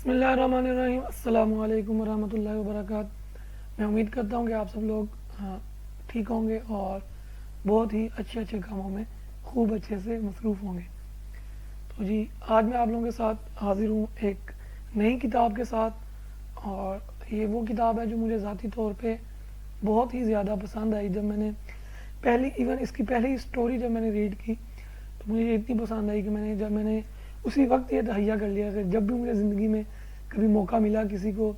بسم اللہ الرحمن الرحیم. السلام علیکم ورحمۃ اللہ وبرکاتہ. میں امید کرتا ہوں کہ آپ سب لوگ ٹھیک ہوں گے اور بہت ہی اچھے کاموں میں خوب اچھے سے مصروف ہوں گے. تو جی آج میں آپ لوگوں کے ساتھ حاضر ہوں ایک نئی کتاب کے ساتھ، اور یہ وہ کتاب ہے جو مجھے ذاتی طور پہ بہت ہی زیادہ پسند آئی. جب میں نے اس کی پہلی اسٹوری جب میں نے ریڈ کی تو مجھے یہ اتنی پسند آئی کہ میں نے اسی وقت یہ تہیہ کر لیا کہ جب بھی مجھے زندگی میں کبھی موقع ملا کسی کو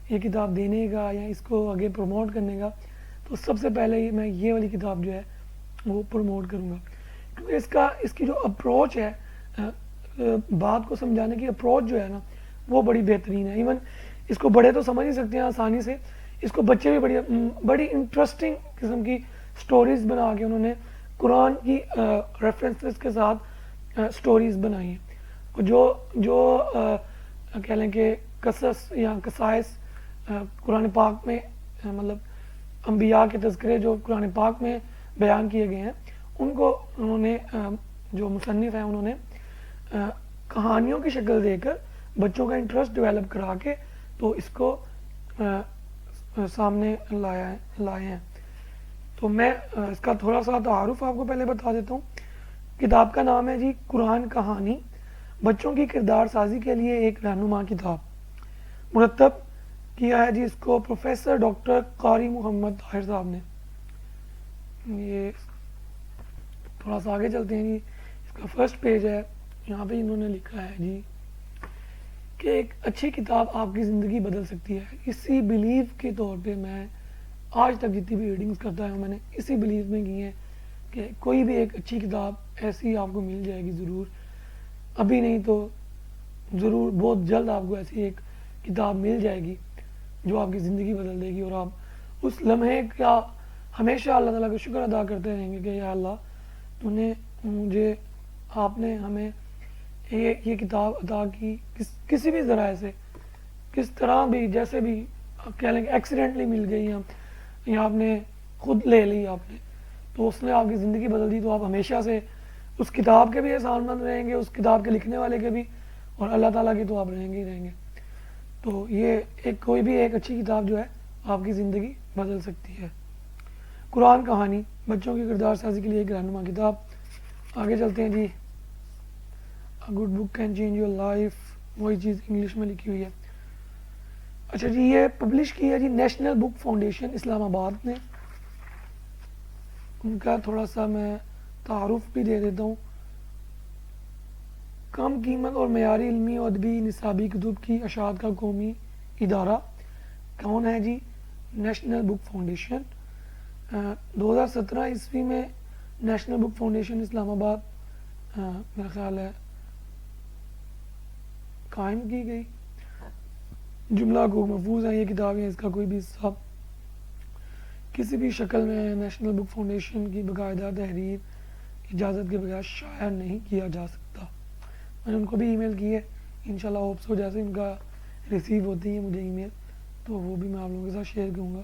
یہ کتاب دینے کا یا اس کو آگے پروموٹ کرنے کا، تو سب سے پہلے میں یہ والی کتاب جو ہے وہ پروموٹ کروں گا. کیونکہ اس کی جو اپروچ ہے، بات کو سمجھانے کی اپروچ جو ہے نا، وہ بڑی بہترین ہے. ایون اس کو بڑے تو سمجھ ہی سکتے ہیں آسانی سے، اس کو بچے بھی بڑی انٹرسٹنگ قسم کی سٹوریز بنا کے انہوں نے قرآن کی ریفرنسز کے ساتھ سٹوریز بنائی ہیں. جو کہہ لیں کہ قصص یا قصائص قرآن پاک میں مطلب انبیاء کے تذکرے جو قرآن پاک میں بیان کیے گئے ہیں، ان کو انہوں نے جو مصنف ہیں انہوں نے کہانیوں کی شکل دے کر بچوں کا انٹرسٹ ڈیولپ کرا کے تو اس کو سامنے لائے ہیں. تو میں اس کا تھوڑا سا تعارف آپ کو پہلے بتا دیتا ہوں. کتاب کا نام ہے جی قرآن کہانی، بچوں کی کردار سازی کے لیے ایک رہنما کتاب. مرتب کیا ہے جی اس کو پروفیسر ڈاکٹر قاری محمد طاہر صاحب نے. یہ تھوڑا سا آگے چلتے ہیں جی. اس کا فرسٹ پیج ہے، یہاں پہ انہوں نے لکھا ہے جی کہ ایک اچھی کتاب آپ کی زندگی بدل سکتی ہے. اسی بلیو کے طور پہ میں آج تک جتنی بھی ریڈنگز کرتا ہوں، میں نے اسی بلیو میں کی ہیں کہ کوئی بھی ایک اچھی کتاب ایسی آپ کو مل جائے گی ضرور. ابھی نہیں تو ضرور بہت جلد آپ کو ایسی ایک کتاب مل جائے گی جو آپ کی زندگی بدل دے گی، اور آپ اس لمحے کا ہمیشہ اللہ تعالیٰ کا شکر ادا کرتے رہیں گے کہ یا اللہ تو نے آپ نے ہمیں یہ کتاب عطا کی کسی بھی ذرائع سے، کس طرح بھی، جیسے بھی کہہ لیں کہ ایکسیڈنٹلی مل گئی یا آپ نے خود لے لی آپ نے، تو اس نے آپ کی زندگی بدل دی. تو آپ ہمیشہ سے اس کتاب کے بھی احسان مند رہیں گے، اس کتاب کے لکھنے والے کے بھی، اور اللہ تعالیٰ کے تو آپ رہیں گے ہی رہیں گے. تو یہ کوئی بھی ایک اچھی کتاب جو ہے آپ کی زندگی بدل سکتی ہے. قرآن کہانی، بچوں کی کردار سازی کے لیے ایک رہنما کتاب. آگے چلتے ہیں جی. Good book can change your life, وہی چیز انگلش میں لکھی ہوئی ہے. اچھا جی، یہ پبلش کی ہے جی نیشنل بک فاؤنڈیشن اسلام آباد نے. ان کا تھوڑا سا میں تعارف بھی دے دیتا ہوں. کم قیمت اور معیاری علمی و ادبی نصابی کتب کی اشاعت کا قومی ادارہ کون ہے جی؟ نیشنل بک فاؤنڈیشن. 2017 عیسوی میں نیشنل بک فاؤنڈیشن اسلام آباد میرا خیال ہے قائم کی گئی. جملہ حقوق محفوظ ہیں یہ کتابیں، اس کا کوئی بھی حصہ کسی بھی شکل میں نیشنل بک فاؤنڈیشن کی باقاعدہ تحریر اجازت کے بغیر شائع نہیں کیا جا سکتا. میں نے ان کو بھی ای میل کی ہے، انشاءاللہ ہوپس ہو جیسے ان کا ریسیو ہوتی ہے مجھے ای میل تو وہ بھی میں آپ لوگوں کے ساتھ شیئر کروں گا،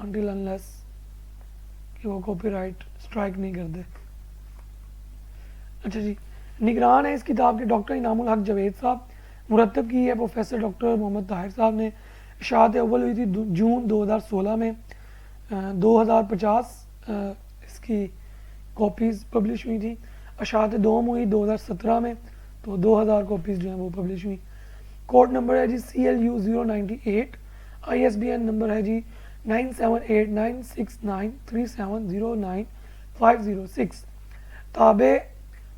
انٹل انلیس کہ وہ کاپی رائٹ اسٹرائک نہیں کر دے. اچھا جی، نگران ہے اس کتاب کے ڈاکٹر انعام الحق جاوید صاحب. مرتب کی ہے پروفیسر ڈاکٹر محمد طاہر صاحب نے. اشاعت اول ہوئی تھی جون 2016 میں. 2050 اس کی کاپیز پبلش ہوئی تھی. اشاعت دوم ہوئی 2017 میں، تو 2000 کاپیز جو ہیں وہ پبلش ہوئی. کوڈ نمبر ہے جی CLU 098. ISBN نمبر ہے جی 9789693709 506. تابع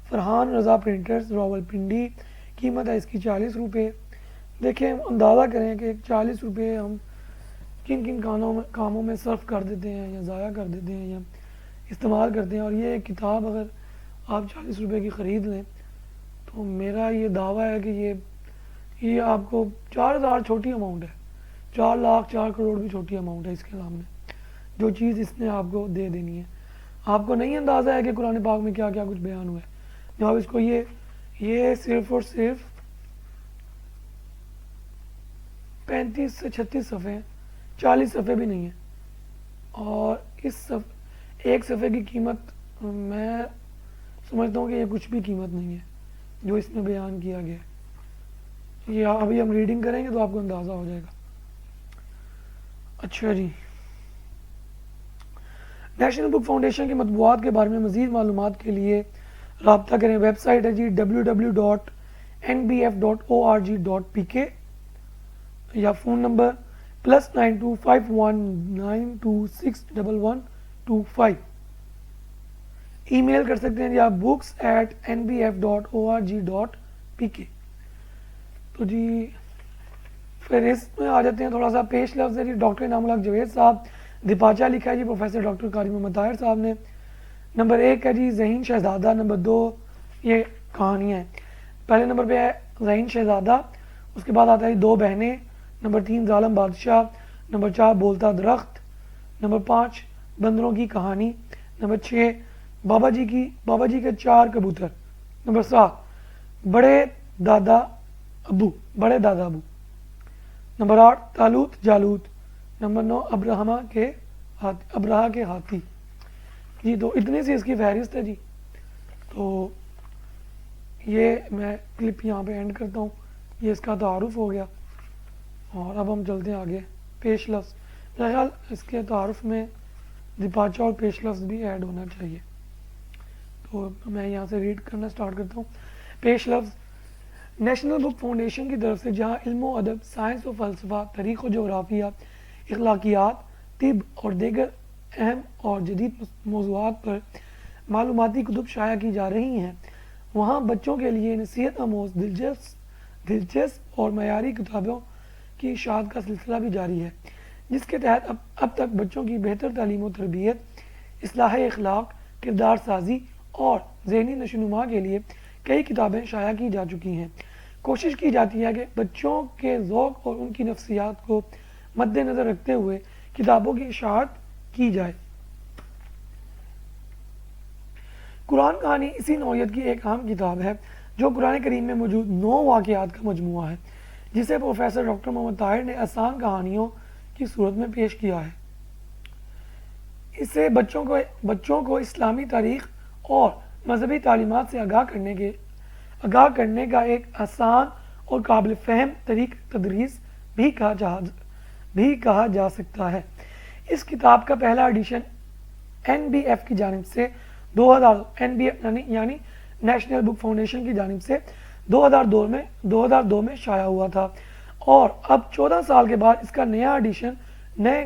فرحان رضا پرنٹرز راول پنڈی. قیمت ہے اس کی 40 روپے. دیکھیں اندازہ کریں کہ 40 روپے ہم کن کن کاموں میں صرف کر دیتے ہیں یا ضائع کر دیتے ہیں یا استعمال کرتے ہیں. اور یہ کتاب اگر آپ 40 روپے کی خرید لیں تو میرا یہ دعویٰ ہے کہ یہ آپ کو 4000 چھوٹی اماؤنٹ ہے، 4 لاکھ 4 کروڑ بھی چھوٹی اماؤنٹ ہے اس کے سامنے. جو چیز اس نے آپ کو دے دینی ہے، آپ کو نہیں اندازہ ہے کہ قرآن پاک میں کیا کیا کچھ بیان ہوا ہے. جب اس کو یہ صرف اور صرف 35 سے 36 صفحے ہیں، 40 صفحے بھی نہیں ہیں. اور ایک صفحے کی قیمت میں سمجھتا ہوں کہ یہ کچھ بھی قیمت نہیں ہے جو اس میں بیان کیا گیا ہے. یہ ابھی ہم ریڈنگ کریں گے تو آپ کو اندازہ ہو جائے گا. اچھا جی، نیشنل بک فاؤنڈیشن کے مطبوعات کے بارے میں مزید معلومات کے لیے رابطہ کریں. ویب سائٹ ہے جی www.nbf.org.pk یا فون نمبر +925192611125. ای میل کر سکتے ہیں جی آپ books@nbf.org.pk. تو جی پھر اس میں آ جاتے ہیں تھوڑا سا پیش لفظ ہے جی. ڈاکٹر انعام الحق جاوید صاحب دیپاچہ لکھا ہے جی پروفیسر ڈاکٹر قاری محمد طاہر صاحب نے. نمبر 1 ہے جی ذہین شہزادہ. نمبر 2 یہ کہانیاں ہیں. پہلے نمبر پہ ہے ذہین شہزادہ، اس کے بعد آتا ہے 2 بہنیں. نمبر 3 ظالم بادشاہ. نمبر 4 بولتا درخت. نمبر 5 بندروں کی کہانی. نمبر 6 بابا جی کے 4 کبوتر. نمبر 7 بڑے دادا ابو. نمبر 8 تالوت جالوت. نمبر 9 ابراہا کے ہاتھی. جی تو اتنی سی اس کی فہرست ہے جی. تو یہ میں کلپ یہاں پہ اینڈ کرتا ہوں. یہ اس کا تعارف ہو گیا اور اب ہم چلتے ہیں آگے. پیش لفظ میرا خیال اس کے تعارف میں دیپاچہ اور پیش لفظ بھی ایڈ ہونا چاہیے. تو میں یہاں سے ریڈ کرنا سٹارٹ کرتا ہوں. پیش لفظ نیشنل بک فاؤنڈیشن کی طرف سے جہاں علم و ادب، سائنس و فلسفہ، تاریخ و جغرافیہ، اخلاقیات، طب اور دیگر اہم اور جدید موضوعات پر معلوماتی کتب شائع کی جا رہی ہیں، وہاں بچوں کے لیے نصیحت آموز دلچسپ اور معیاری کتابوں کی اشاعت کا سلسلہ بھی جاری ہے، جس کے تحت اب تک بچوں کی بہتر تعلیم و تربیت، اصلاح اخلاق، کردار سازی اور ذہنی نشوونما کے لیے کئی کتابیں شائع کی جا چکی ہیں. کوشش کی جاتی ہے کہ بچوں کے ذوق اور ان کی نفسیات کو مد نظر رکھتے ہوئے کتابوں کی اشاعت کی جائے. قرآن کہانی اسی نوعیت کی ایک اہم کتاب ہے جو قرآن کریم میں موجود 9 واقعات کا مجموعہ ہے، جسے پروفیسر ڈاکٹر محمد طاہر نے آسان کہانیوں کی صورت میں پیش کیا ہے. اسے بچوں کو اسلامی تاریخ اور مذہبی تعلیمات سے آگاہ کرنے کا ایک آسان اور قابل فہم طریقہ تدریس بھی کہا جا سکتا ہے. اس کتاب کا پہلا ایڈیشن NBF کی جانب سے 2000 یعنی نیشنل بک فاؤنڈیشن کی جانب سے 2002 میں شائع ہوا تھا، اور اب 14 سال کے بعد اس کا نیا ایڈیشن نئے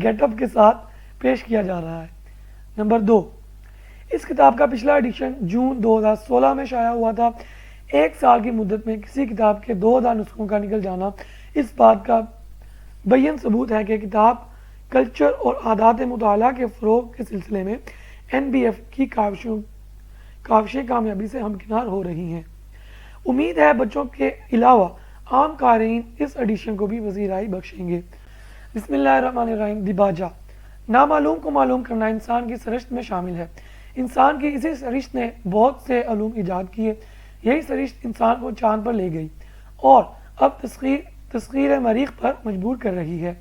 گیٹ اپ کے ساتھ پیش کیا جا رہا ہے. نمبر 2 اس کتاب کا پچھلا ایڈیشن جون 2016 میں شائع ہوا تھا. 1 سال کی مدت میں کسی کتاب کے 2000 نسخوں کا نکل جانا اس بات کا بین ثبوت ہے کہ کتاب کلچر اور عادات مطالعہ کے فروغ کے سلسلے میں NBF کی کاوشیں کامیابی سے ہمکنار ہو رہی ہیں. امید ہے بچوں کے علاوہ عام قارئین اس ایڈیشن کو بھی پذیرائی بخشیں گے. بسم اللہ الرحمن الرحیم. دیباچہ نامعلوم کو معلوم کرنا انسان کی سرشت میں شامل ہے. انسان کی اسی سرشت نے بہت سے علوم ایجاد کیے. یہی سرشت انسان کو چاند پر لے گئی اور اب تسخیر مریخ پر مجبور کر رہی ہے.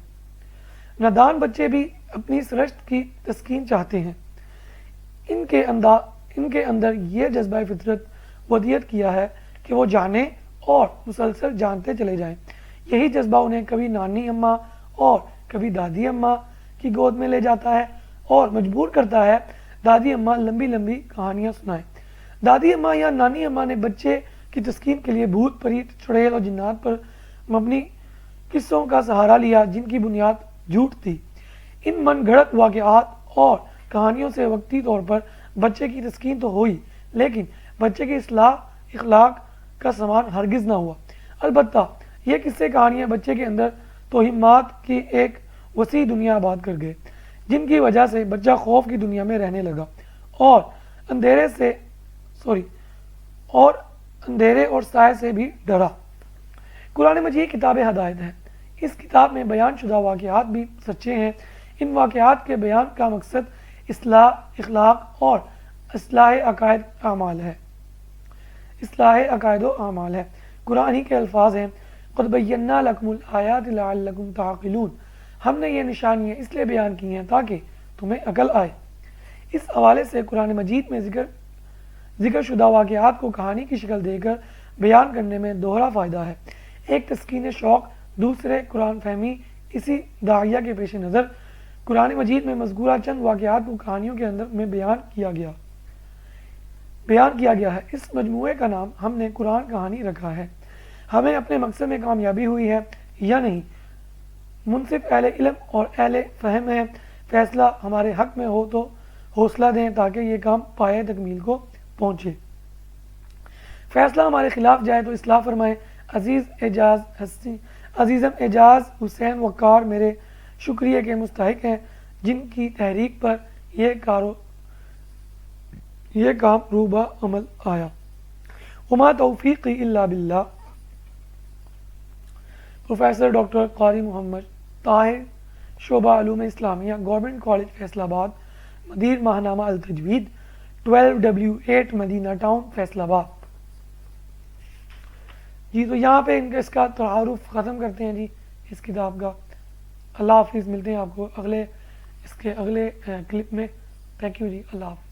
نادان بچے بھی اپنی سرشت کی تسکین چاہتے ہیں. ان کے اندر یہ جذبہ فطرت ودیت کیا ہے کہ وہ جانیں اور مسلسل جانتے چلے جائیں. یہی جذبہ انہیں کبھی نانی اماں اور کبھی دادی اماں کی گود میں لے جاتا ہے اور مجبور کرتا ہے دادی اماں لمبی لمبی کہانیاں سنائیں. دادی اماں یا نانی اماں نے بچے کی تسکین کے لیے بھوت پریت چڑیل اور جنات پر مبنی قصوں کا سہارا لیا جن کی بنیاد جھوٹ تھی. ان من گھڑت واقعات اور کہانیوں سے وقتی طور پر بچے کی تسکین تو ہوئی، لیکن بچے کی اصلاح اخلاق کا سامان ہرگز نہ ہوا. البتہ یہ قصے کہانیاں بچے کے اندر توہمات کی ایک وسیع دنیا آباد کر گئے، جن کی وجہ سے بچہ خوف کی دنیا میں رہنے لگا اور اندھیرے اور سائے سے بھی ڈرا. قرآن مجید کتاب ہدایت ہے. اس کتاب میں بیان شدہ واقعات بھی سچے ہیں. ان واقعات کے بیان کا مقصد اصلاح اخلاق اور اصلاح عقائد و اعمال ہے. قرآن ہی کے الفاظ ہیں قد بینا لکم الآیات لعلکم تعقلون. ہم نے یہ نشانیاں اس لیے بیان کی ہیں تاکہ تمہیں عقل آئے. اس حوالے سے قرآن مجید میں ذکر شدہ واقعات کو کہانی کی شکل دے کر بیان کرنے میں دوہرا فائدہ ہے، ایک تسکین شوق، دوسرے قرآن فہمی۔ اسی داعیہ کے پیش نظر قرآن مجید میں مذکورہ چند واقعات کو کہانیوں کے اندر میں بیان کیا گیا ہے۔ اس مجموعے کا نام ہم نے قرآن کہانی رکھا ہے۔ ہمیں اپنے مقصد میں کامیابی ہوئی ہے یا نہیں، منصف اہل علم اور اہل فہم ہے، فیصلہ ہمارے حق میں ہو تو حوصلہ دیں تاکہ یہ کام پائے تکمیل کو پہنچے، فیصلہ ہمارے خلاف جائے تو اصلاح فرمائیں۔ عزیزم اعجاز حسین وقار میرے شکریہ کے مستحق ہیں، جن کی تحریک پر یہ کام روبہ عمل آیا۔ وما توفیقی الا باللہ۔ پروفیسر ڈاکٹر قاری محمد طاہر، شعبہ علوم اسلامیہ، گورنمنٹ کالج فیصل آباد، مدیر ماہنامہ التجوید، 12W8 مدینہ ٹاؤن، فیصل آباد۔ جی تو یہاں پہ اس کا تعارف ختم کرتے ہیں جی اس کتاب کا۔ اللہ حافظ، ملتے ہیں آپ کو اگلے کلپ میں۔ تھینک یو جی، اللہ حافظ۔